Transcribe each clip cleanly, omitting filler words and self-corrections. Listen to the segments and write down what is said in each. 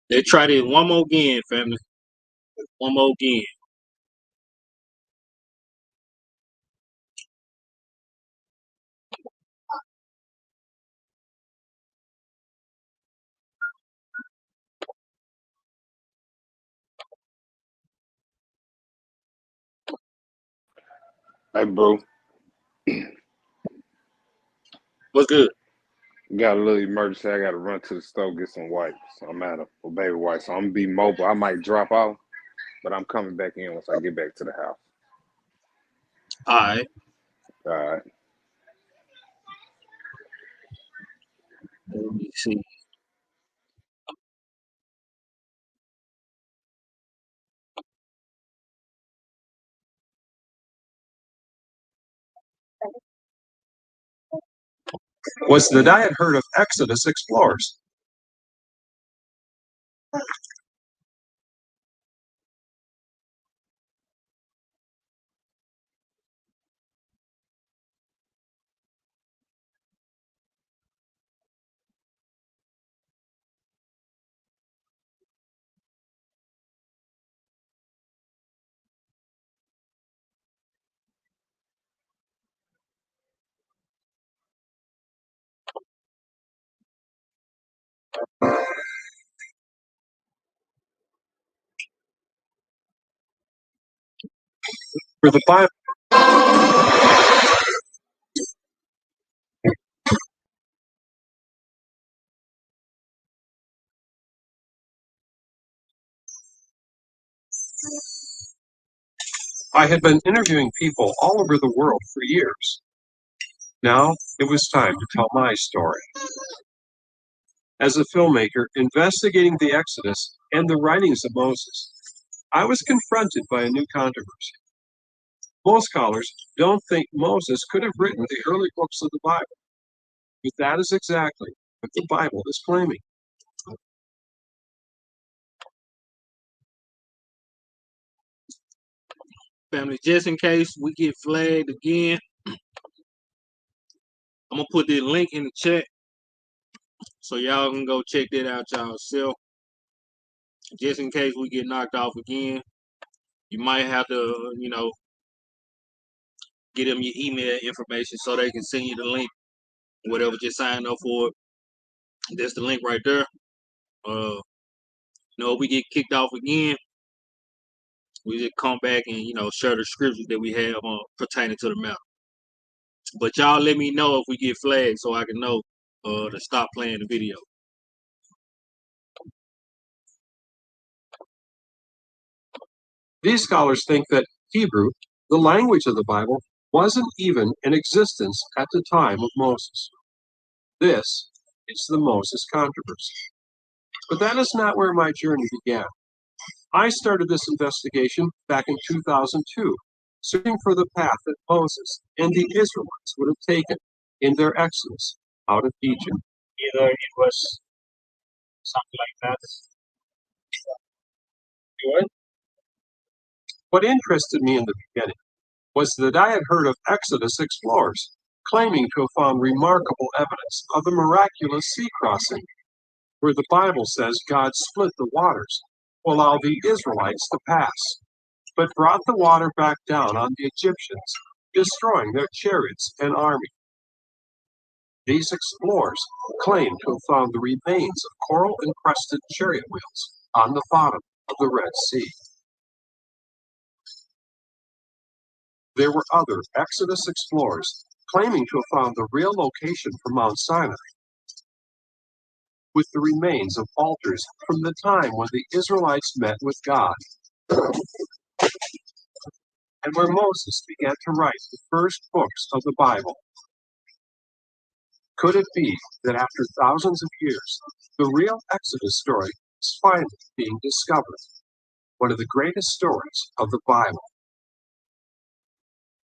Let's try this one more again, family. One more again. Hey, bro, What's good? got a little emergency. I got to run to the store get some wipes. I'm out of baby wipes, so I'm gonna be mobile. I might drop off, but I'm coming back in once I get back to the house. All right. All right. Let me see. Was that I had heard of Exodus explorers. For the Bible, I had been interviewing people all over the world for years. Now it was time to tell my story. As a filmmaker investigating the Exodus and the writings of Moses, I was confronted by a new controversy. Most scholars don't think Moses could have written the early books of the Bible, but that is exactly what the Bible is claiming. Family, just in case we get flagged again, I'm gonna put the link in the chat so y'all can go check that out yourself. Just in case we get knocked off again, you might have to, get them your email information so they can send you the link. Whatever, just sign up for it. That's the link right there. If we get kicked off again, we just come back and share the scriptures that we have pertaining to the matter. But y'all let me know if we get flagged so I can know to stop playing the video. These scholars think that Hebrew, the language of the Bible, wasn't even in existence at the time of Moses. This is the Moses controversy. But that is not where my journey began. I started this investigation back in 2002, searching for the path that Moses and the Israelites would have taken in their exodus out of Egypt. Either it was something like that. Good. What interested me in the beginning was that I had heard of Exodus explorers claiming to have found remarkable evidence of the miraculous sea crossing, where the Bible says God split the waters to allow the Israelites to pass, but brought the water back down on the Egyptians, destroying their chariots and army. These explorers claim to have found the remains of coral-encrusted chariot wheels on the bottom of the Red Sea. There were other Exodus explorers claiming to have found the real location for Mount Sinai, with the remains of altars from the time when the Israelites met with God, and where Moses began to write the first books of the Bible. Could it be that after thousands of years, the real Exodus story is finally being discovered? One of the greatest stories of the Bible.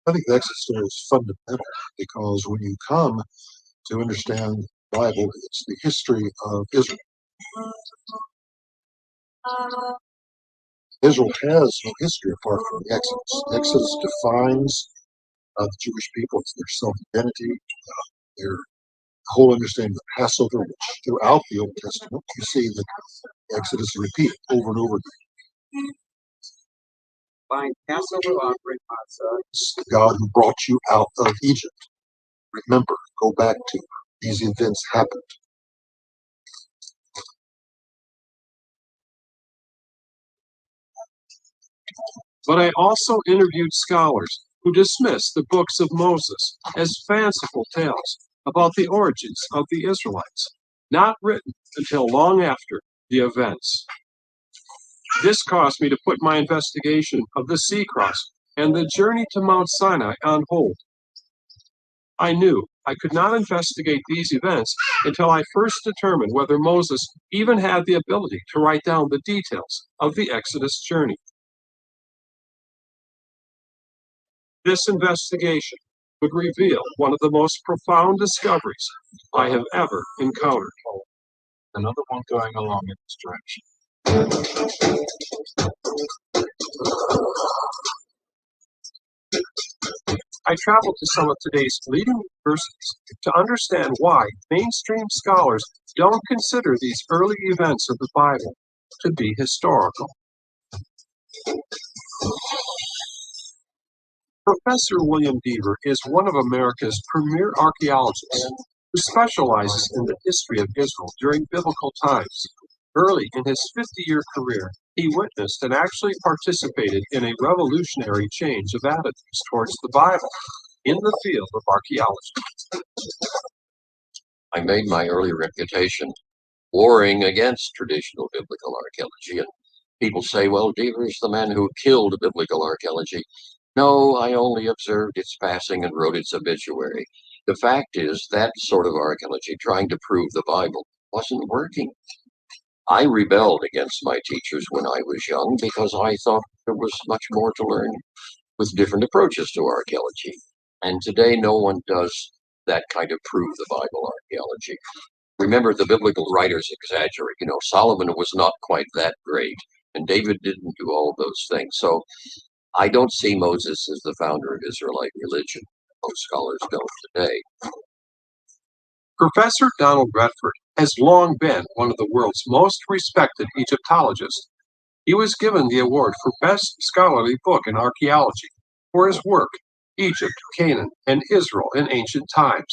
I think the Exodus story is fundamental because when you come to understand the Bible, it's the history of Israel. Israel has no history apart from the Exodus. The Exodus defines the Jewish people. It's their self-identity, their whole understanding of Passover, which throughout the Old Testament you see that Exodus is repeated over and over again. Buying Passover offering matzah. It's the God who brought you out of Egypt. Remember, go back to these events happened. But I also interviewed scholars who dismissed the books of Moses as fanciful tales about the origins of the Israelites, not written until long after the events. This caused me to put my investigation of the sea cross and the journey to Mount Sinai on hold. I knew I could not investigate these events until I first determined whether Moses even had the ability to write down the details of the Exodus journey. This investigation would reveal one of the most profound discoveries I have ever encountered. Another one going along in this direction. I traveled to some of today's leading universities to understand why mainstream scholars don't consider these early events of the Bible to be historical. Professor William Deaver is one of America's premier archaeologists who specializes in the history of Israel during biblical times. Early in his 50-year career, he witnessed and actually participated in a revolutionary change of attitudes towards the Bible in the field of archaeology. I made my early reputation warring against traditional biblical archaeology. And people say, well, Deaver is the man who killed biblical archaeology. No, I only observed its passing and wrote its obituary. The fact is that sort of archaeology, trying to prove the Bible, wasn't working. I rebelled against my teachers when I was young because I thought there was much more to learn with different approaches to archaeology. And today, no one does that kind of prove the Bible archaeology. Remember, the biblical writers exaggerate. Solomon was not quite that great, and David didn't do all of those things. So I don't see Moses as the founder of Israelite religion. Most scholars don't today. Professor Donald Redford has long been one of the world's most respected Egyptologists. He was given the award for Best Scholarly Book in Archaeology for his work, Egypt, Canaan, and Israel in Ancient Times.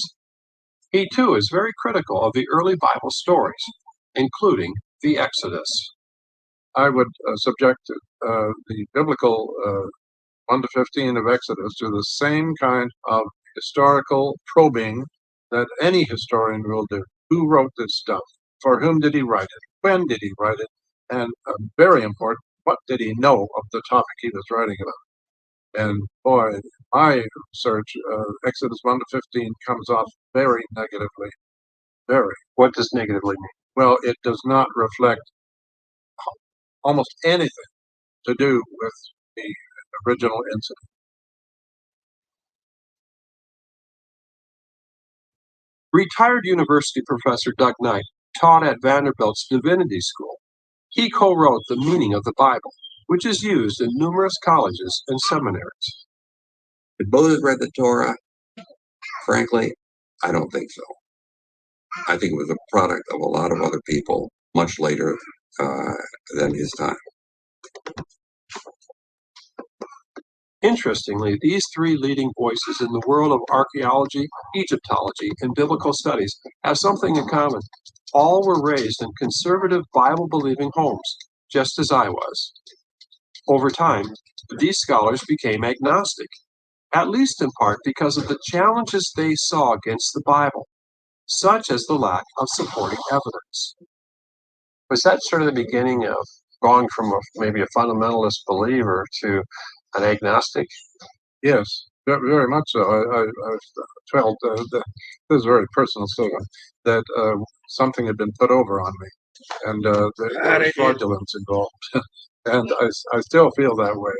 He too is very critical of the early Bible stories, including the Exodus. I would subject the biblical 1 to 15 of Exodus to the same kind of historical probing that any historian will do. Who wrote this stuff? For whom did he write it? When did he write it? And very important, what did he know of the topic he was writing about? And boy, my research, Exodus 1 to 15 comes off very negatively. Very. What does negatively mean? Well, it does not reflect almost anything to do with the original incident. Retired university professor Doug Knight taught at Vanderbilt's Divinity School. He co-wrote The Meaning of the Bible, which is used in numerous colleges and seminaries. Did Moses read the Torah? Frankly, I don't think so. I think it was a product of a lot of other people much later than his time. Interestingly, these three leading voices in the world of archaeology, Egyptology, and biblical studies have something in common. All were raised in conservative Bible-believing homes, just as I was. Over time, these scholars became agnostic, at least in part because of the challenges they saw against the Bible, such as the lack of supporting evidence. Was that sort of the beginning of going from maybe a fundamentalist believer to an agnostic? Yes, very, very much so. I felt that this is very personal statement that something had been put over on me, and there was fraudulence involved, and I still feel that way.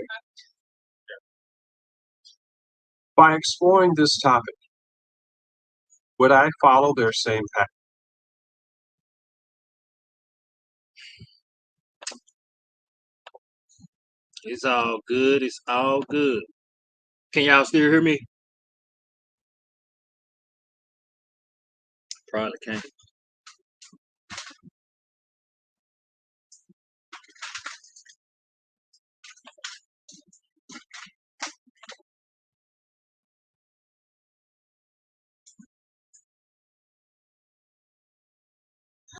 By exploring this topic, would I follow their same path? It's all good. It's all good. Can y'all still hear me? Probably can't.